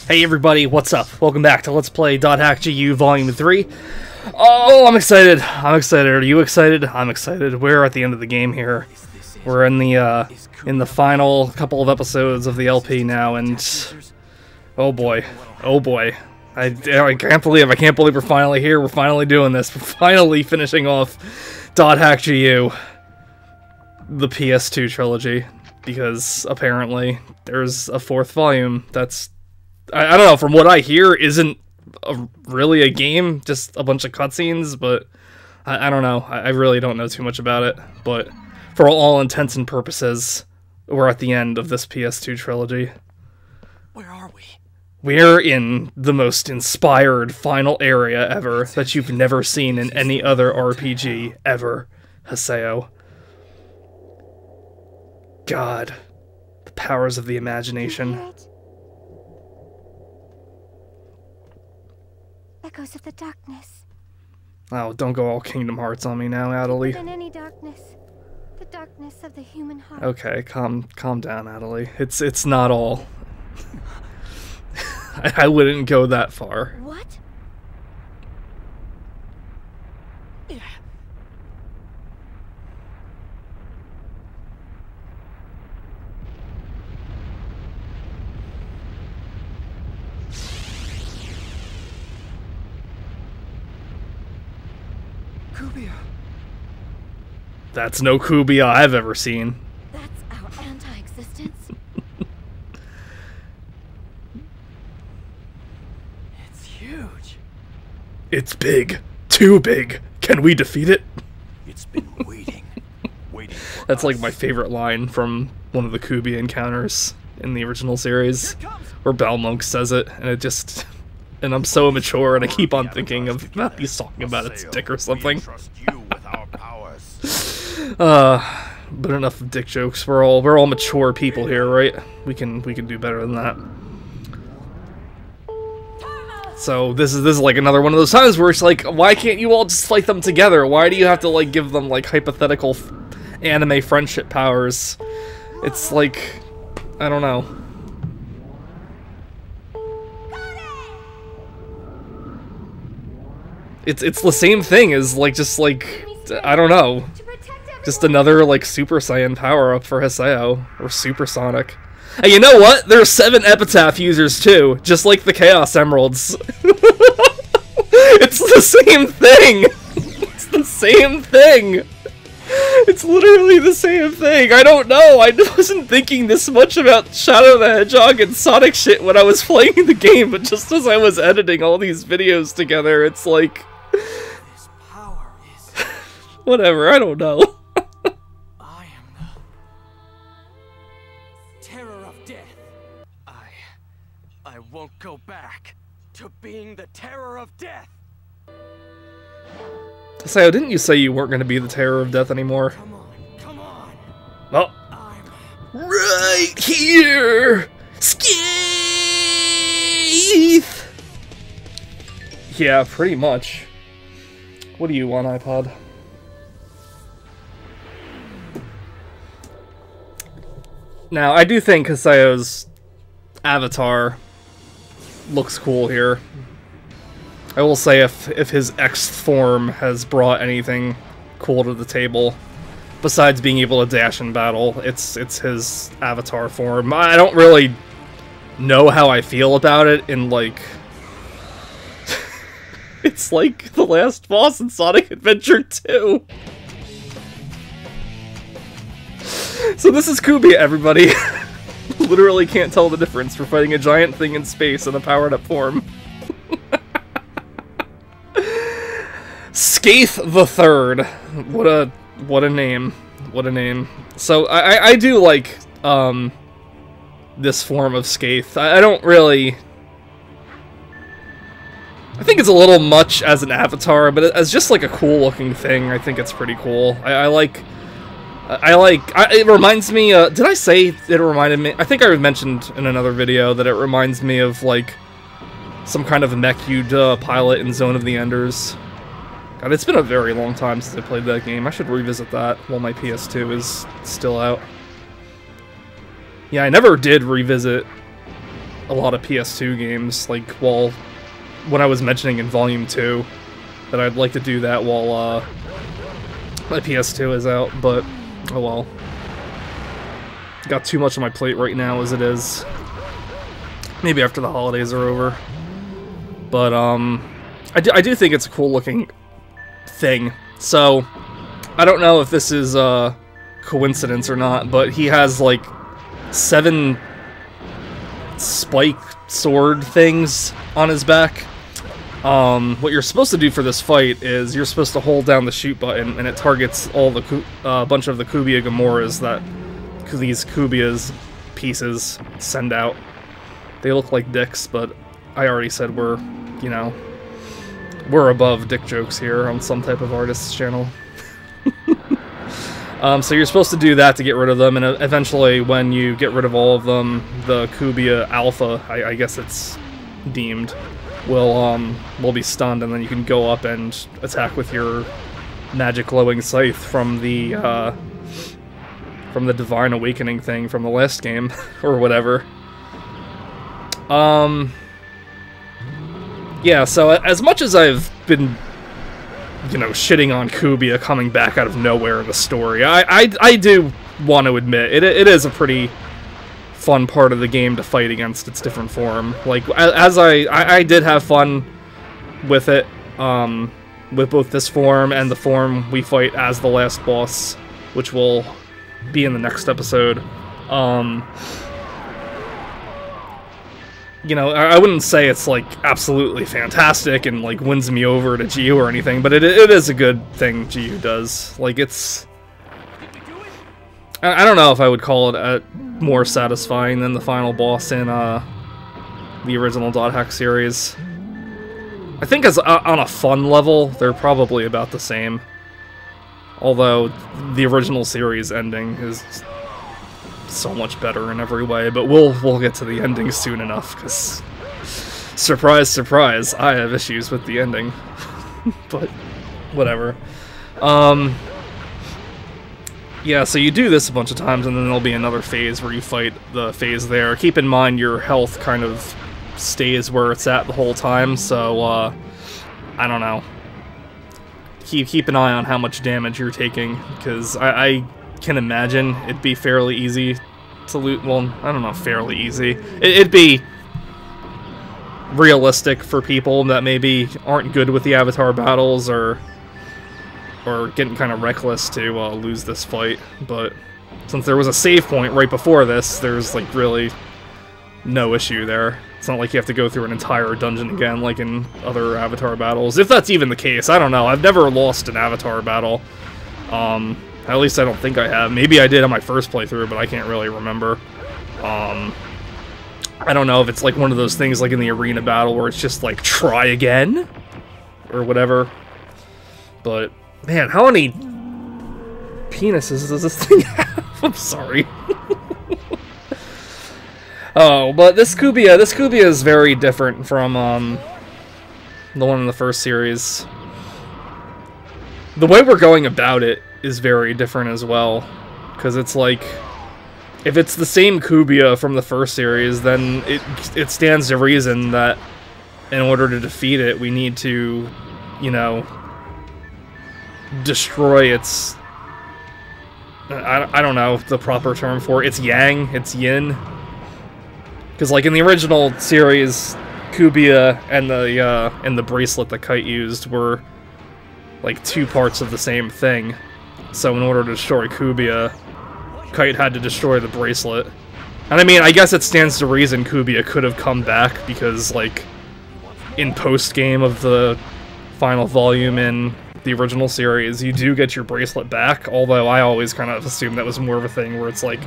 Hey everybody, what's up? Welcome back to Let's Play .hack.gu Volume 3. Oh, I'm excited. I'm excited. Are you excited? I'm excited. We're at the end of the game here. We're in the final couple of episodes of the LP now, and oh boy. Oh boy. I can't believe we're finally here. We're finally doing this. We're finally finishing off .hack.gu, the PS2 trilogy, because apparently there's a fourth volume that's, I don't know, from what I hear, isn't really a game, just a bunch of cutscenes, but I don't know. I really don't know too much about it, but for all intents and purposes, we're at the end of this PS2 trilogy. Where are we? We're in the most inspired final area ever that you've never seen in any other RPG ever, Haseo. God, the powers of the imagination. Echoes of the darkness. Oh, don't go all Kingdom Hearts on me now, Adelie. Than any darkness, the darkness of the human heart. Okay, calm down, Adelie. It's not all. I wouldn't go that far. What? Cubia. That's no Cubia I've ever seen. That's our anti-existence. It's huge. It's big. Too big. Can we defeat it? It's been waiting for That's us. like my favorite line from one of the Cubia encounters in the original series, where Balmonk says it, and it just... And I'm so immature, and I keep on thinking of he's talking about its dick or something. But enough of dick jokes. We're all mature people here, right? We can do better than that. So this is like another one of those times where it's like, why can't you all just fight them together? Why do you have to like give them like hypothetical anime friendship powers? It's like, I don't know. It's the same thing as like I don't know. Just another, like, Super Saiyan power-up for Haseo, or Supersonic. And you know what? There's 7 Epitaph Users, too, just like the Chaos Emeralds. It's the same thing! It's the same thing! It's literally the same thing! I don't know, I wasn't thinking this much about Shadow the Hedgehog and Sonic shit when I was playing the game, but just as I was editing all these videos together, it's like... This power is... Whatever, I don't know. I am the terror of death. I won't go back to being the terror of death. Haseo, didn't you say you weren't going to be the terror of death anymore? Come on. Oh. I'm Right here! Skeith! Yeah, pretty much. What do you want, iPod? Now, I do think Haseo's avatar looks cool here. I will say if his X form has brought anything cool to the table, besides being able to dash in battle, it's his avatar form. I don't really know how I feel about it in, like... It's like the last boss in Sonic Adventure 2. So this is Cubia, everybody. Literally can't tell the difference for fighting a giant thing in space in a powered-up form. Skeith the Third. What a name. What a name. So I do like this form of Skeith. I don't really... I think it's a little much as an avatar, but as just like a cool looking thing, I think it's pretty cool. It reminds me, did I say it reminded me? I think I mentioned in another video that it reminds me of, like, some kind of mech you'd pilot in Zone of the Enders. God, it's been a very long time since I played that game. I should revisit that while my PS2 is still out. Yeah, I never did revisit a lot of PS2 games, like, when I was mentioning in Volume 2, that I'd like to do that while, my PS2 is out, but, oh well. Got too much on my plate right now as it is. Maybe after the holidays are over. But, I do think it's a cool looking thing. So, I don't know if this is a coincidence or not, but he has, like, 7 spike sword things on his back. What you're supposed to do for this fight is you're supposed to hold down the shoot button, and it targets all the bunch of the Cubia Gamoras that these Cubia's pieces send out. They look like dicks, but I already said we're, you know, we're above dick jokes here on some type of artist's channel. So you're supposed to do that to get rid of them, and eventually when you get rid of all of them, the Cubia Alpha, I guess it's deemed, will be stunned, and then you can go up and attack with your magic glowing scythe from the Divine Awakening thing from the last game, or whatever. Yeah, so as much as I've been, you know, shitting on Cubia coming back out of nowhere in the story, I do want to admit, it is a pretty fun part of the game to fight against its different form. Like, as I did have fun with it, with both this form and the form we fight as the last boss, which will be in the next episode. You know, I wouldn't say it's, like, absolutely fantastic and, like, wins me over to Jiu or anything, but it is a good thing Jiu does. Like, it's... I don't know if I would call it more satisfying than the final boss in the original Dot Hack series. I think as on a fun level, they're probably about the same. Although, the original series ending is so much better in every way, but we'll get to the ending soon enough, because surprise, surprise, I have issues with the ending. But whatever. Yeah, so you do this a bunch of times, and then there'll be another phase where you fight the phase there. Keep in mind your health kind of stays where it's at the whole time, so I don't know. Keep an eye on how much damage you're taking, because I can imagine it'd be fairly easy to loot. Well, I don't know, fairly easy. It'd be realistic for people that maybe aren't good with the Avatar battles or getting kind of reckless to lose this fight. But since there was a save point right before this, there's like really no issue there. It's not like you have to go through an entire dungeon again like in other Avatar battles. If that's even the case, I don't know. I've never lost an Avatar battle. At least I don't think I have. Maybe I did on my first playthrough, but I can't really remember. I don't know if it's like one of those things like in the arena battle where it's just like, try again? Or whatever. But, man, how many penises does this thing have? I'm sorry. Oh, but this Cubia is very different from, the one in the first series. The way we're going about it is very different as well, because it's like, if it's the same Cubia from the first series, then it stands to reason that in order to defeat it, we need to, you know, destroy its, I don't know the proper term for it. It's yang, it's yin. Because like in the original series, Cubia and the bracelet that Kite used were like two parts of the same thing. So in order to destroy Cubia, Kite had to destroy the bracelet. And I mean, I guess it stands to reason Cubia could have come back, because like in post-game of the final volume in the original series, you do get your bracelet back, although I always kind of assumed that was more of a thing where it's like,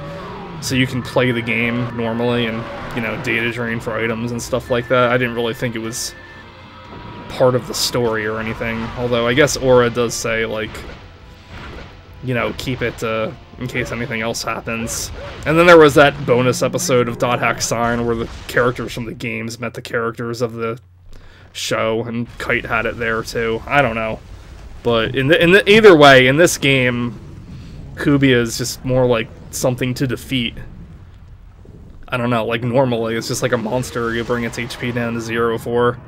so you can play the game normally and, you know, data drain for items and stuff like that. I didn't really think it was part of the story or anything, although I guess Aura does say, like, you know, keep it in case anything else happens. And then there was that bonus episode of Dot Hack Sign where the characters from the games met the characters of the show, and Kite had it there too. I don't know. But either way, in this game, Cubia is just more like something to defeat. I don't know, like normally it's just like a monster you bring its HP down to 0 for.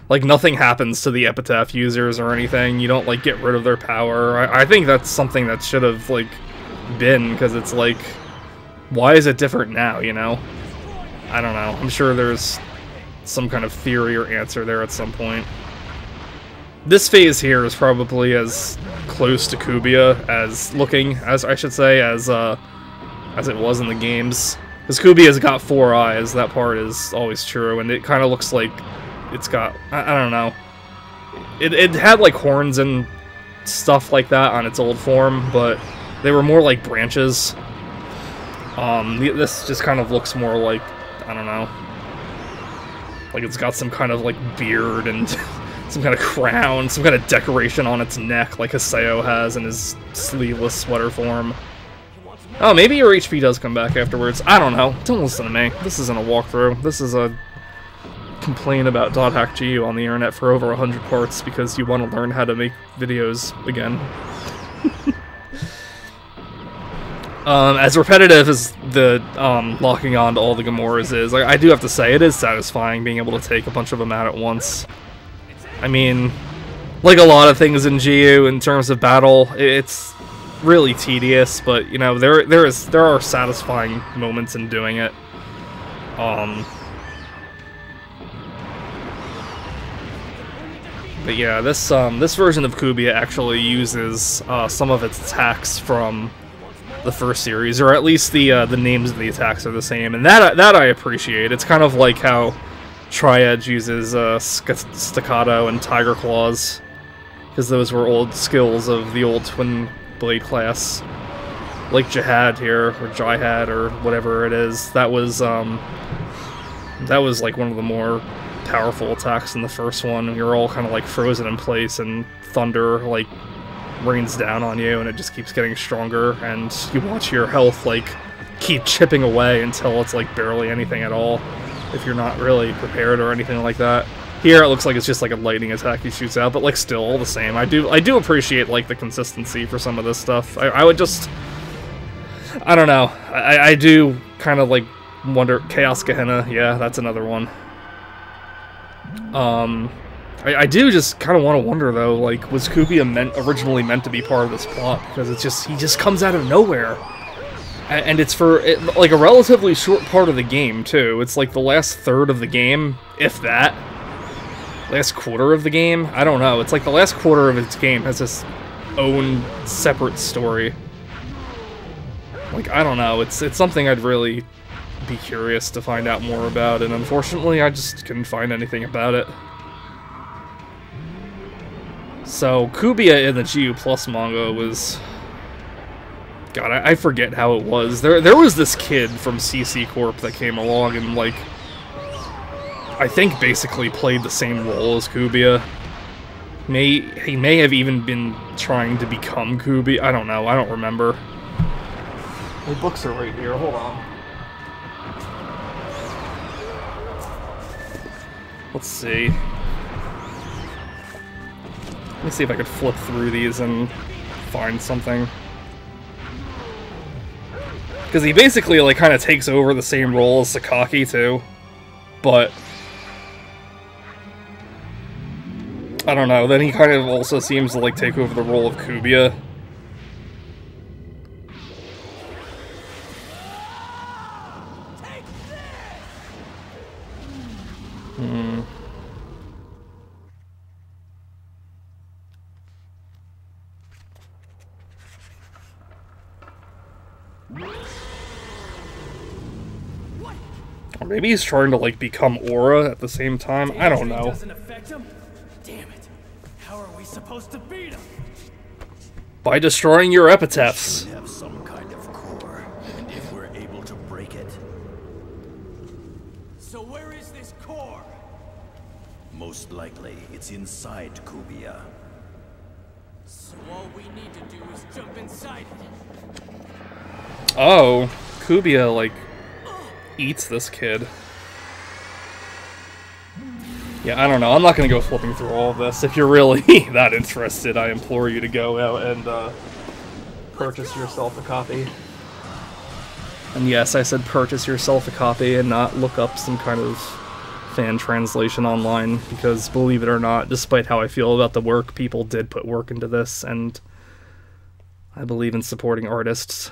Like nothing happens to the Epitaph users or anything, you don't like get rid of their power. I think that's something that should have like been, because it's like, why is it different now, you know? I don't know, I'm sure there's some kind of theory or answer there at some point. This phase here is probably as close to Cubia as I should say, as it was in the games. Because Cubia's got 4 eyes, that part is always true, and it kind of looks like it's got, I don't know. It had like horns and stuff like that on its old form, but they were more like branches. This just kind of looks more like, I don't know, like it's got some kind of like beard and some kind of crown, some kind of decoration on its neck like Haseo has in his sleeveless sweater form. Oh, maybe your HP does come back afterwards. I don't know. Don't listen to me. This isn't a walkthrough. This is a complaint about .hackgu on the internet for over 100 parts because you want to learn how to make videos again. As repetitive as the locking on to all the Gamoras is, like, I do have to say, it is satisfying being able to take a bunch of them out at once. I mean, like a lot of things in GU in terms of battle, it's really tedious, but you know, there are satisfying moments in doing it. But yeah, this version of Cubia actually uses some of its attacks from the first series, or at least the names of the attacks are the same, and that I appreciate. It's kind of like how Triad uses Staccato and Tiger Claws, because those were old skills of the old Twin Blade class, like Jihad here, or Jihad, or whatever it is. That was like one of the more powerful attacks in the first one. You're all kind of like frozen in place, and thunder like rains down on you, and it just keeps getting stronger, and you watch your health like keep chipping away until it's like barely anything at all, if you're not really prepared or anything like that. Here it looks like it's just like a lightning attack he shoots out, but like still all the same. I do appreciate like the consistency for some of this stuff. I would just, I don't know. I do kind of like wonder. Chaos Gehenna, yeah, that's another one. I do just kind of want to wonder though, like, was Cubia originally meant to be part of this plot? Because it's just, he just comes out of nowhere. And it's for, like, a relatively short part of the game, too. It's like the last third of the game, if that. Last quarter of the game? I don't know. It's like the last quarter of its game has its own separate story. Like, I don't know. It's something I'd really be curious to find out more about, and unfortunately I just couldn't find anything about it. So, Cubia in the GU Plus manga was... God, I forget how it was. There was this kid from CC Corp that came along and, like, I think basically played the same role as Cubia. He may have even been trying to become Cubia. I don't know. I don't remember. My books are right here. Hold on. Let's see. Let me see if I could flip through these and find something. Because he basically, like, kind of takes over the same role as Sakaki, too. But... I don't know, then he kind of also seems to, like, take over the role of Cubia. Or maybe he's trying to, like, become Aura at the same time. I don't know. Doesn't affect him? Damn it. How are we supposed to beat him? By destroying your epitaphs. We have some kind of core, and if we're able to break it... So where is this core? Most likely, it's inside Cubia. So all we need to do is jump inside it. Oh, Cubia, like, eats this kid. Yeah, I don't know. I'm not gonna go flipping through all of this. If you're really that interested, I implore you to go out and purchase yourself a copy. And yes, I said purchase yourself a copy and not look up some kind of fan translation online, because believe it or not, despite how I feel about the work, people did put work into this, and I believe in supporting artists.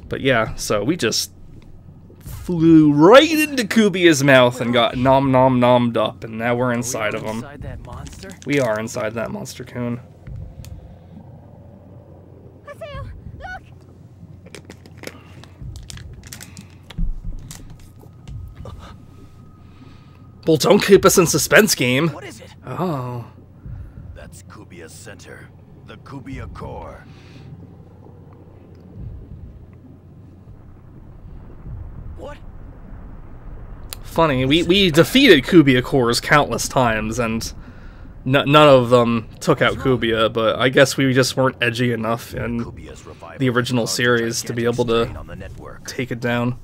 But yeah, so we just flew right into Cubia's mouth and got nommed up, and now we're inside of him. Inside that monster? We are inside that monster coon. Haseo, look! Well, don't keep us in suspense, game. What is it? Oh. That's Cubia's center, the Cubia core. What? Funny, we defeated Cubia cores countless times, and none of them took out Cubia, but I guess we just weren't edgy enough in Cubia's revival the original caused a series to be able gigantic strain to on the network. take it down.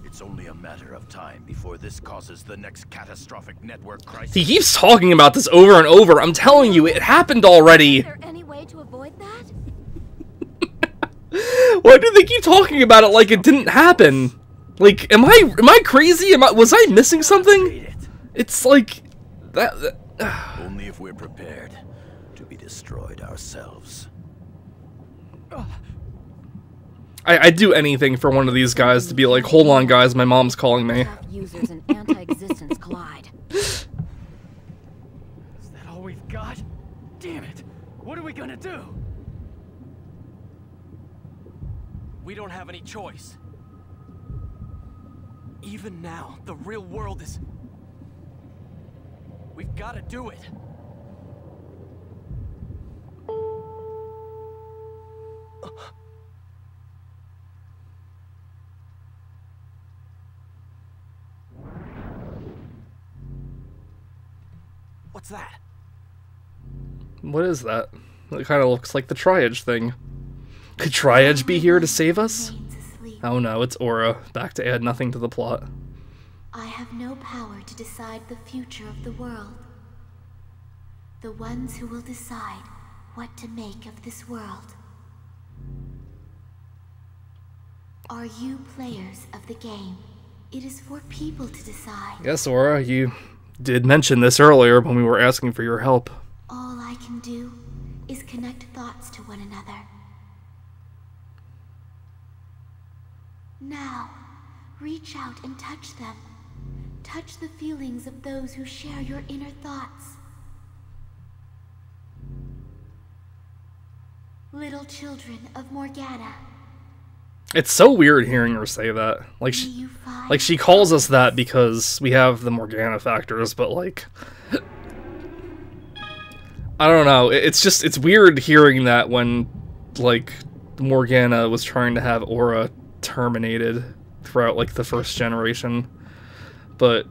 It's only a matter of time before this causes the next catastrophic network crisis. He keeps talking about this over and over. I'm telling you, it happened already. Is there any way to avoid that? Why do they keep talking about it like it didn't happen? Like, am I crazy? Was I missing something? It's like that. Only if we're prepared to be destroyed ourselves. Ugh. I'd do anything for one of these guys to be like, hold on, guys, my mom's calling me. Epitaph Users and anti-existence collide. Is that all we've got? Damn it! What are we gonna do? We don't have any choice. Even now, the real world is... We've got to do it. What's that? What is that? It kind of looks like the Triage thing. Could Triage be here to save us? Remains asleep. Oh no, it's Aura, back to add nothing to the plot. I have no power to decide the future of the world. The ones who will decide what to make of this world are you, players of the game. It is for people to decide. Yes, Aura, you did mention this earlier when we were asking for your help. All I can do is connect thoughts to one another. Now, reach out and touch them. Touch the feelings of those who share your inner thoughts. Little children of Morgana, It's so weird hearing her say that. Like may you find... she calls us that because we have the Morgana factors, but like, I don't know. It's weird hearing that when like Morgana was trying to have Aura terminated throughout like the first generation. But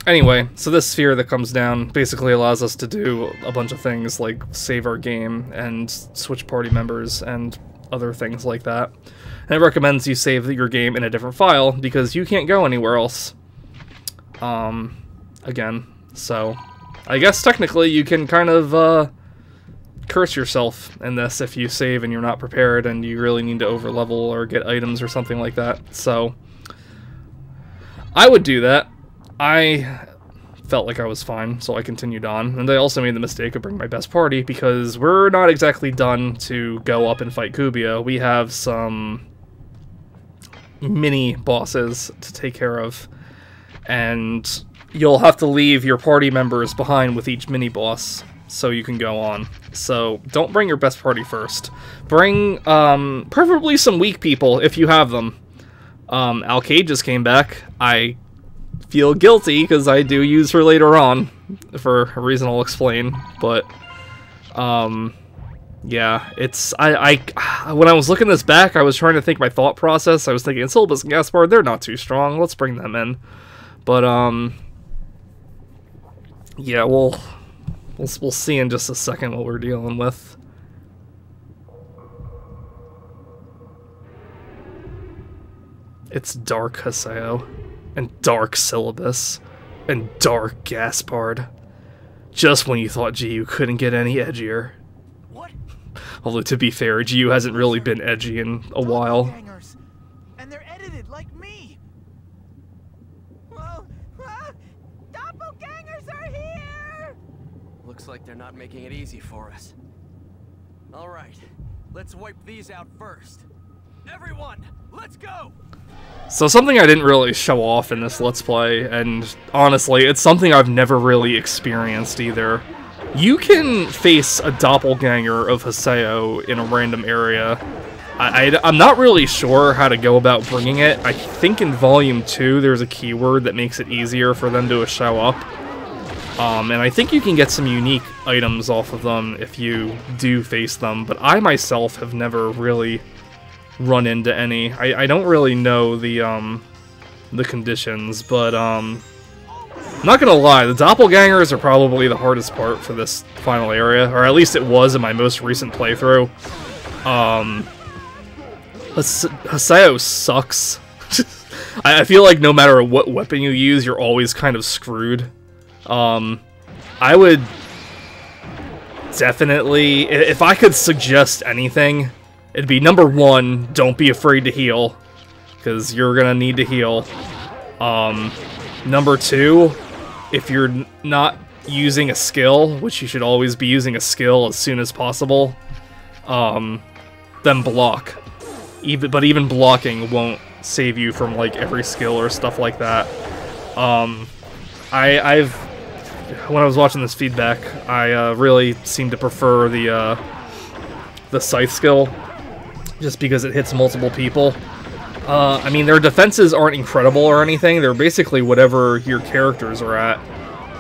anyway, so this sphere that comes down basically allows us to do a bunch of things like save our game and switch party members and other things like that. And it recommends you save your game in a different file because you can't go anywhere else. Again, so I guess technically you can kind of curse yourself in this if you save and you're not prepared and you really need to overlevel or get items or something like that. So I would do that. I felt like I was fine, so I continued on. And I also made the mistake of bringing my best party because we're not exactly done to go up and fight Cubia. We have some mini bosses to take care of, and you'll have to leave your party members behind with each mini boss so you can go on. So don't bring your best party first. Bring preferably some weak people if you have them. Alcade just came back. I feel guilty because I do use her later on for a reason I'll explain, but yeah, it's I when I was looking this back, I was trying to think my thought process. I was thinking Syllabus and Gaspard, they're not too strong, let's bring them in. But yeah, we'll see in just a second what we're dealing with. It's dark Haseo, and dark Syllabus, and dark Gaspard. Just when you thought GU couldn't get any edgier. What? Although, to be fair, GU hasn't really been edgy in a while. Doppelgangers. And they're edited like me. Whoa. Doppelgangers are here! Looks like they're not making it easy for us. All right, let's wipe these out first. Everyone, let's go! So something I didn't really show off in this Let's Play, and honestly, it's something I've never really experienced either. You can face a doppelganger of Haseo in a random area. I'm not really sure how to go about bringing it. I think in Volume 2 there's a keyword that makes it easier for them to show up. And I think you can get some unique items off of them if you do face them, but I myself have never really run into any. I don't really know the conditions, but I'm not gonna lie, the doppelgangers are probably the hardest part for this final area, or at least it was in my most recent playthrough. Haseo sucks. I feel like no matter what weapon you use, you're always kind of screwed. I would definitely, if I could suggest anything, it'd be number 1, don't be afraid to heal, because you're gonna need to heal. Number 2, if you're not using a skill, which you should always be using a skill as soon as possible, then block. But even blocking won't save you from like every skill or stuff like that. When I was watching this feedback, I really seem to prefer the scythe skill, just because it hits multiple people. I mean, their defenses aren't incredible or anything. They're basically whatever your characters are at.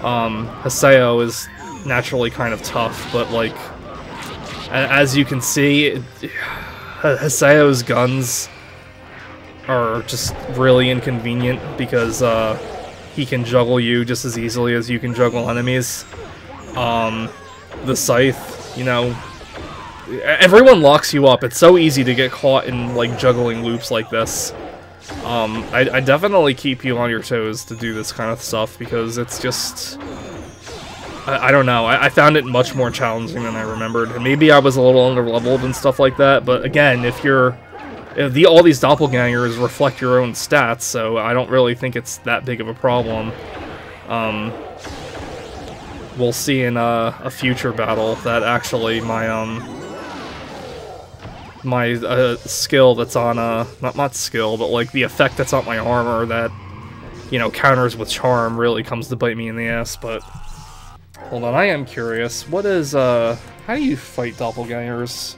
Haseo is naturally kind of tough, but like, as you can see, Haseo's guns are just really inconvenient because he can juggle you just as easily as you can juggle enemies. The scythe, you know, everyone locks you up. It's so easy to get caught in like juggling loops like this. I definitely keep you on your toes to do this kind of stuff because it's just, I don't know, I found it much more challenging than I remembered. And maybe I was a little underleveled and stuff like that, but again, if all these doppelgangers reflect your own stats, so I don't really think it's that big of a problem. We'll see in a future battle that actually my skill that's on not skill, but like the effect that's on my armor that, you know, counters with charm really comes to bite me in the ass. But hold on, I am curious. What is how do you fight doppelgangers?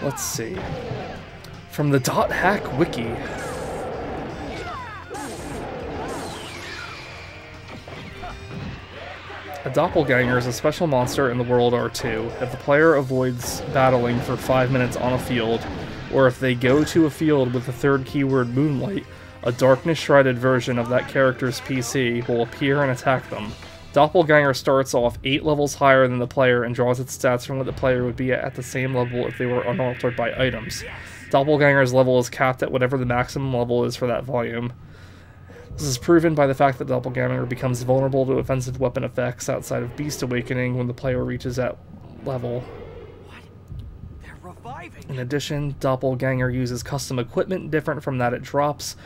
Let's see. From the .hack wiki. A doppelganger is a special monster in the World R2. If the player avoids battling for 5 minutes on a field, or if they go to a field with the third keyword Moonlight, a darkness-shrouded version of that character's PC will appear and attack them. Doppelganger starts off 8 levels higher than the player and draws its stats from what the player would be at the same level if they were unaltered by items. Doppelganger's level is capped at whatever the maximum level is for that volume. This is proven by the fact that Doppelganger becomes vulnerable to offensive weapon effects outside of Beast Awakening when the player reaches that level. What? They're reviving. In addition, Doppelganger uses custom equipment different from that it drops,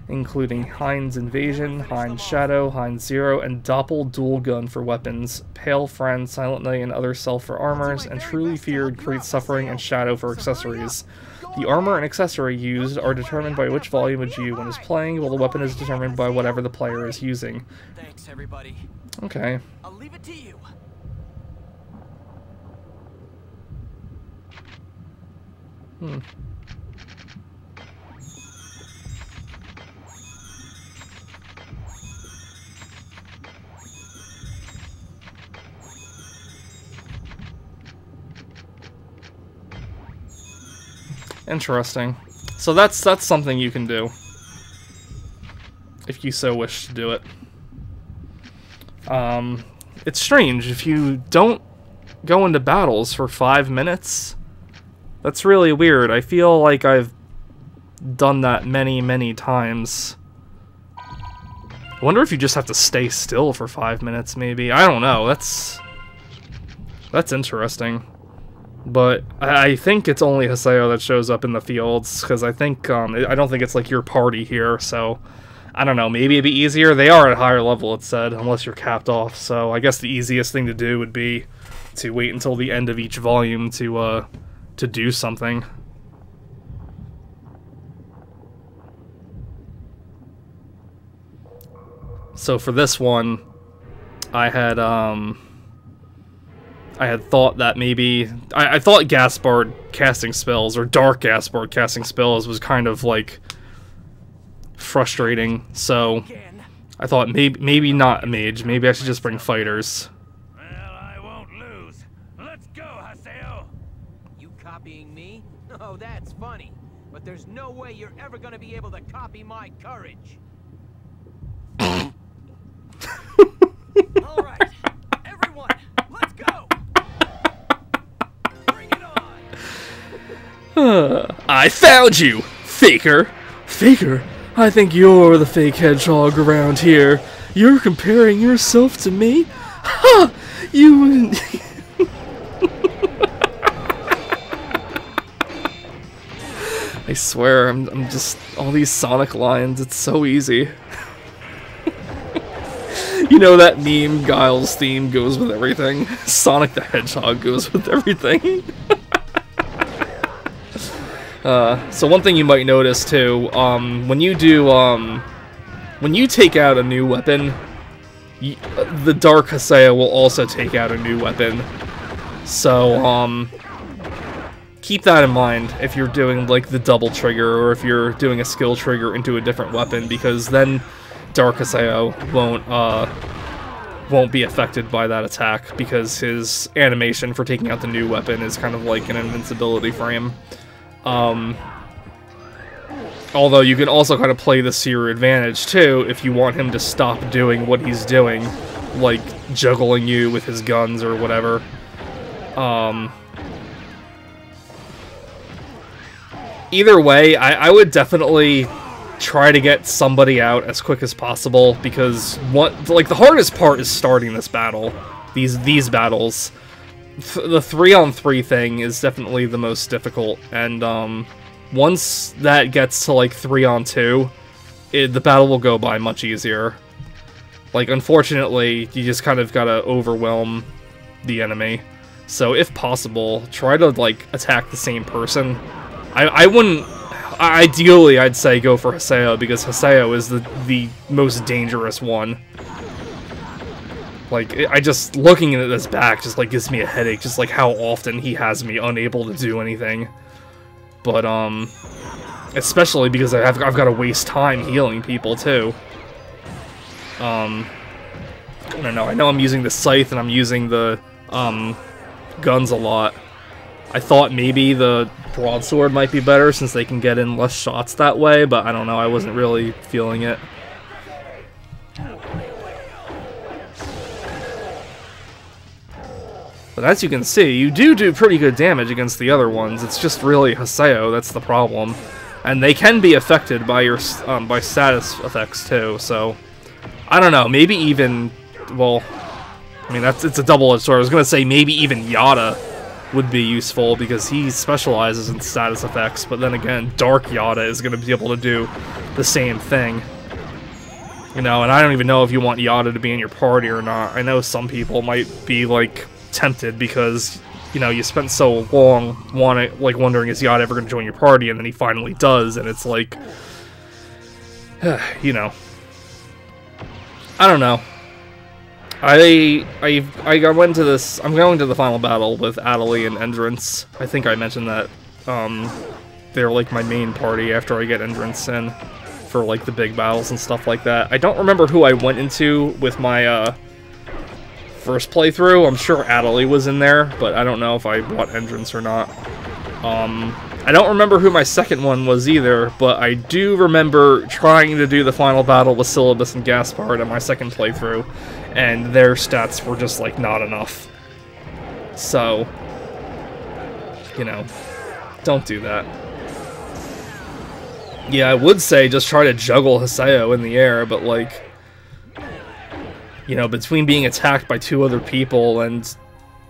including Heinz Invasion, Heinz Shadow, Heinz Zero, and Doppel Dual Gun for weapons, Pale Friend, Silent Knight, and other self for armors, and Truly Feared, Great Suffering, and Shadow for accessories. The armor and accessory used are determined by which volume of G1 is playing, while the weapon is determined by whatever the player is using. Thanks, everybody. Okay. I'll leave it to you. Interesting. So that's something you can do, if you so wish to do it. It's strange, if you don't go into battles for 5 minutes, That's really weird. I feel like I've done that many, many times. I wonder if you just have to stay still for 5 minutes, maybe. I don't know. That's interesting. But I think it's only Haseo that shows up in the fields, because I think, I don't think it's like your party here, so I don't know, maybe it'd be easier. They are at a higher level, it said, unless you're capped off, so I guess the easiest thing to do would be to wait until the end of each volume to do something. So for this one, I had thought that maybe... I thought Gaspard casting spells, or Dark Gaspard casting spells, was kind of, like, frustrating, so I thought maybe not a mage, maybe I should just bring fighters. Well, I won't lose. Let's go, Haseo! You copying me? Oh, that's funny. But there's no way you're ever gonna be able to copy my courage. All right, everyone, let's go. Bring it on. I found you, Faker! Faker, I think you're the fake hedgehog around here. You're comparing yourself to me? Ha! You... I swear, I'm just... all these Sonic lines, it's so easy. You know that meme, Guile's theme goes with everything. Sonic the Hedgehog goes with everything. So one thing you might notice too, when you take out a new weapon, the Dark Haseo will also take out a new weapon. So, keep that in mind if you're doing like the double trigger, or if you're doing a skill trigger into a different weapon, because then Dark Haseo won't be affected by that attack, because his animation for taking out the new weapon is kind of like an invincibility frame. Although you can also kind of play this to your advantage too, if you want him to stop doing what he's doing, like juggling you with his guns or whatever. Either way, I would definitely try to get somebody out as quick as possible, because the hardest part is starting this battle, these battles. The 3-on-3 thing is definitely the most difficult, and once that gets to like 3-on-2, the battle will go by much easier. Like, unfortunately, you just kind of gotta overwhelm the enemy. So if possible, try to like attack the same person. I wouldn't... Ideally, I'd say go for Haseo, because Haseo is the most dangerous one. Like, looking at this back just, like, gives me a headache, just, like, how often he has me unable to do anything. But, especially because I've got to waste time healing people, too. I don't know, I know I'm using the scythe and I'm using the, guns a lot. I thought maybe the broadsword might be better, since they can get in less shots that way, but I don't know, I wasn't really feeling it. But as you can see, you do pretty good damage against the other ones. It's just really Haseo that's the problem. And they can be affected by your by status effects too, so I don't know, maybe even, well, I mean, it's a double-edged sword. I was gonna say maybe even Yada would be useful, because he specializes in status effects, but then again, Dark Yada is going to be able to do the same thing. You know, and I don't even know if you want Yada to be in your party or not. I know some people might be, like, tempted because, you know, you spent so long wondering, is Yada ever going to join your party, and then he finally does, and it's like, you know. I don't know. I went to this... I'm going to the final battle with Adelie and Endurance. I think I mentioned that they're like my main party after I get Endurance in for like the big battles and stuff like that. I don't remember who I went into with my first playthrough. I'm sure Adelie was in there, but I don't know if I bought Endurance or not. I don't remember who my second one was either, but I do remember trying to do the final battle with Syllabus and Gaspard on my second playthrough, and their stats were just, like, not enough. So, you know, Don't do that. Yeah, I would say just try to juggle Haseo in the air, but like, you know, between being attacked by 2 other people and,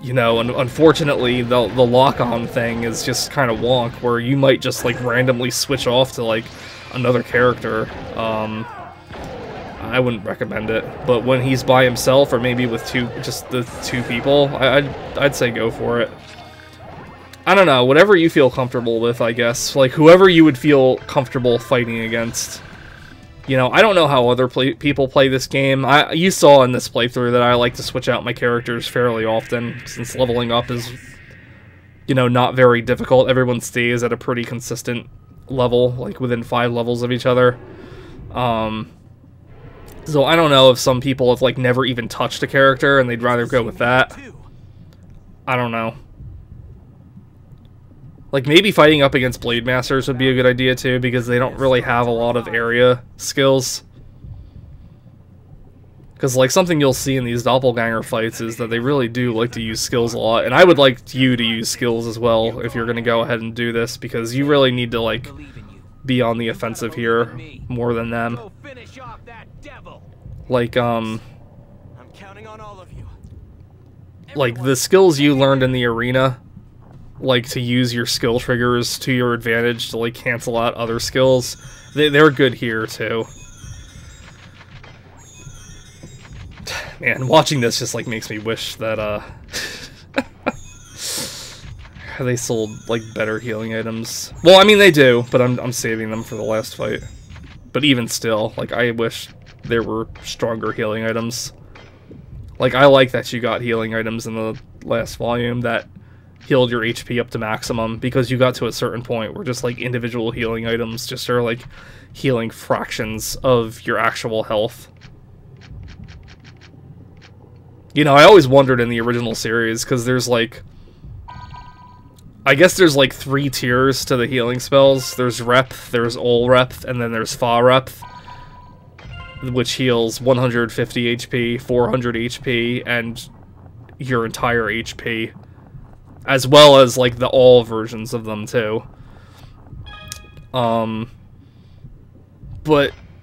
you know, and unfortunately the lock-on thing is just kind of wonk, where you might just like randomly switch off to like another character. I wouldn't recommend it, but when he's by himself or maybe with just the 2 people, I'd say go for it. I don't know, whatever you feel comfortable with, I guess. Like, whoever you would feel comfortable fighting against. You know, I don't know how other people play this game. You saw in this playthrough that I like to switch out my characters fairly often, since leveling up is, you know, not very difficult. Everyone stays at a pretty consistent level, like within 5 levels of each other. So I don't know if some people have, like, never even touched a character and they'd rather go with that. I don't know. Like, maybe fighting up against Blade Masters would be a good idea, too, because they don't really have a lot of area skills. Because, like, something you'll see in these doppelganger fights is that they really do like to use skills a lot. And I would like you to use skills as well if you're going to go ahead and do this, because you really need to, like, be on the offensive here more than them. Like, I'm counting on all of you. Like, the skills you learned in the arena, like, to use your skill triggers to your advantage to, like, cancel out other skills, they're good here, too. Man, watching this just, like, makes me wish that, they sold, like, better healing items. Well, I mean, they do, but I'm saving them for the last fight. But even still, like, I wish there were stronger healing items. Like, I like that you got healing items in the last volume that healed your HP up to maximum, because you got to a certain point where just, like, individual healing items just are, like, healing fractions of your actual health. You know, I always wondered in the original series, because there's, like, I guess there's, like, 3 tiers to the healing spells. There's Rep, there's Ol Rep, and then there's Fa Rep, which heals 150 HP, 400 HP, and your entire HP. As well as, like, the all versions of them, too. But,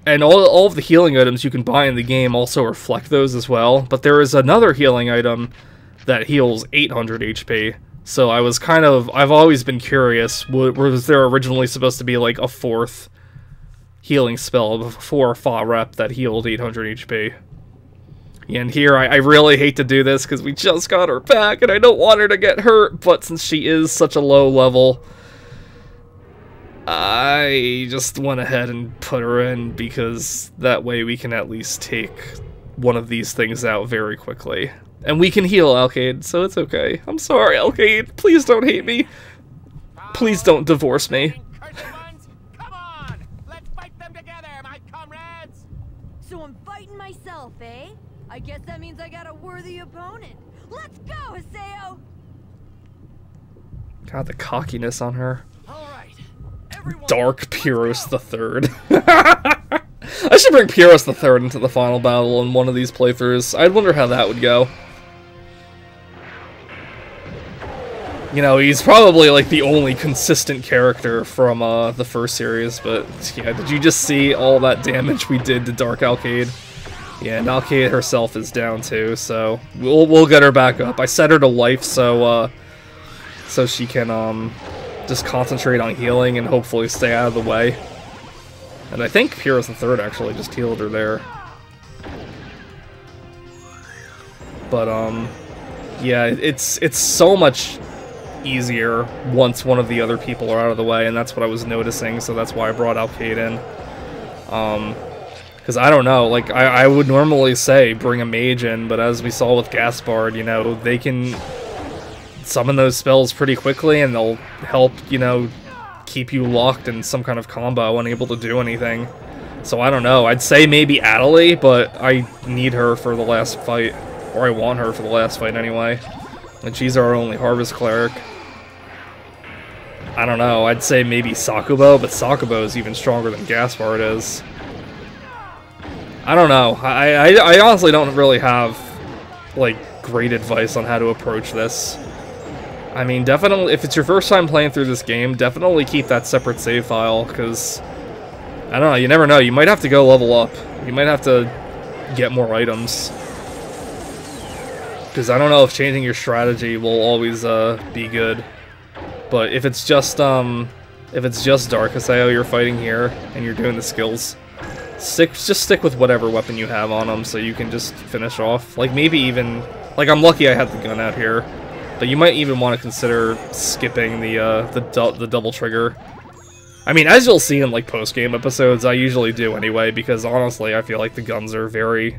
and all of the healing items you can buy in the game also reflect those as well. But there is another healing item that heals 800 HP. So I was kind of, I've always been curious, was there originally supposed to be, like, a 4th healing spell before Fa Rep that healed 800 HP? And here, I really hate to do this, because we just got her back, and I don't want her to get hurt, but since she is such a low level, I just went ahead and put her in, because that way we can at least take one of these things out very quickly. And we can heal Alkaid, so it's okay. I'm sorry, Alkaid. Please don't hate me. Please don't divorce me. Come on! Let's fight them together, my comrades! So I'm fighting myself, eh? I guess that means I got a worthy opponent. Let's go, Haseo! God, the cockiness on her. All right. Everyone, Dark Pyrrhus the Third. I should bring Pyrrhus the Third into the final battle in one of these playthroughs. I wonder how that would go. You know, he's probably, like, the only consistent character from the first series, but yeah, did you just see all that damage we did to Dark Alkaid? Yeah, and Alkaid herself is down too, so we'll get her back up. I set her to life so so she can just concentrate on healing and hopefully stay out of the way. And I think Pyrrhus the Third actually just healed her there. But yeah, it's so much easier once one of the other people are out of the way, and that's what I was noticing, so that's why I brought Alkaid in. Because I don't know, like, I would normally say bring a mage in, but as we saw with Gaspard, you know, they can summon those spells pretty quickly, and they'll help, you know, keep you locked in some kind of combo, unable to do anything. So I don't know, I'd say maybe Adelaide, but I need her for the last fight, or I want her for the last fight anyway. And she's our only Harvest Cleric. I don't know, I'd say maybe Sakubo, but Sakubo is even stronger than Gaspard is. I don't know. I honestly don't really have, like, great advice on how to approach this. I mean, definitely, if it's your first time playing through this game, definitely keep that separate save file, because, I don't know, you never know, you might have to go level up. You might have to get more items. Because I don't know if changing your strategy will always be good. But if it's just Dark Haseo you're fighting here, and you're doing the skills, just stick with whatever weapon you have on them, so you can just finish off. Like, maybe even, like, I'm lucky I had the gun out here. But you might even want to consider skipping the double trigger. I mean, as you'll see in like post-game episodes, I usually do anyway, because honestly, I feel like the guns are very,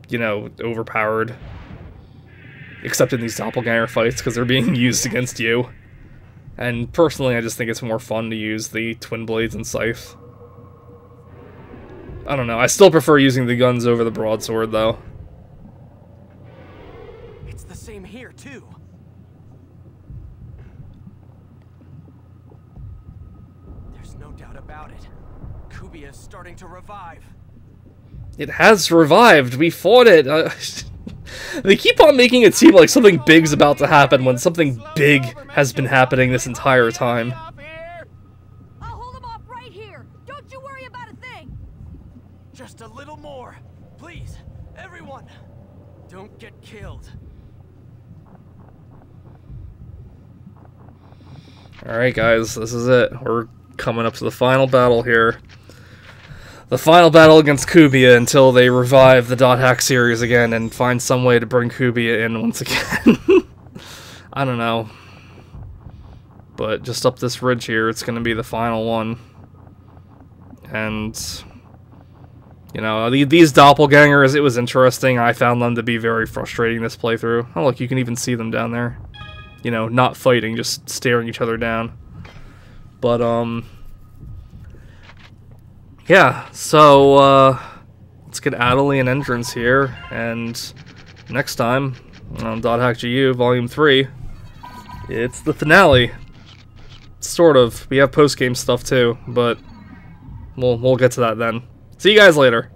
you know, overpowered. Except in these doppelganger fights, because they're being used against you. And personally, I just think it's more fun to use the twin blades and scythe. I don't know, I still prefer using the guns over the broadsword, though. Same here too. There's no doubt about it. Cubia is starting to revive. It has revived. We fought it. They keep on making it seem like something big's about to happen when something big has been happening this entire time. I'll hold him off right here. Don't you worry about a thing. Just a little more, please, everyone. Don't get killed. Alright guys, this is it. We're coming up to the final battle here. The final battle against Cubia until they revive the .hack series again and find some way to bring Cubia in once again. I don't know. But just up this ridge here, it's going to be the final one. And, you know, these doppelgangers, it was interesting. I found them to be very frustrating this playthrough. Oh look, you can even see them down there. You know, not fighting, just staring each other down. But, yeah, so, let's get Adelie an entrance here, and next time, on .hack GU Volume 3, it's the finale. Sort of. We have post-game stuff, too, but we'll get to that then. See you guys later.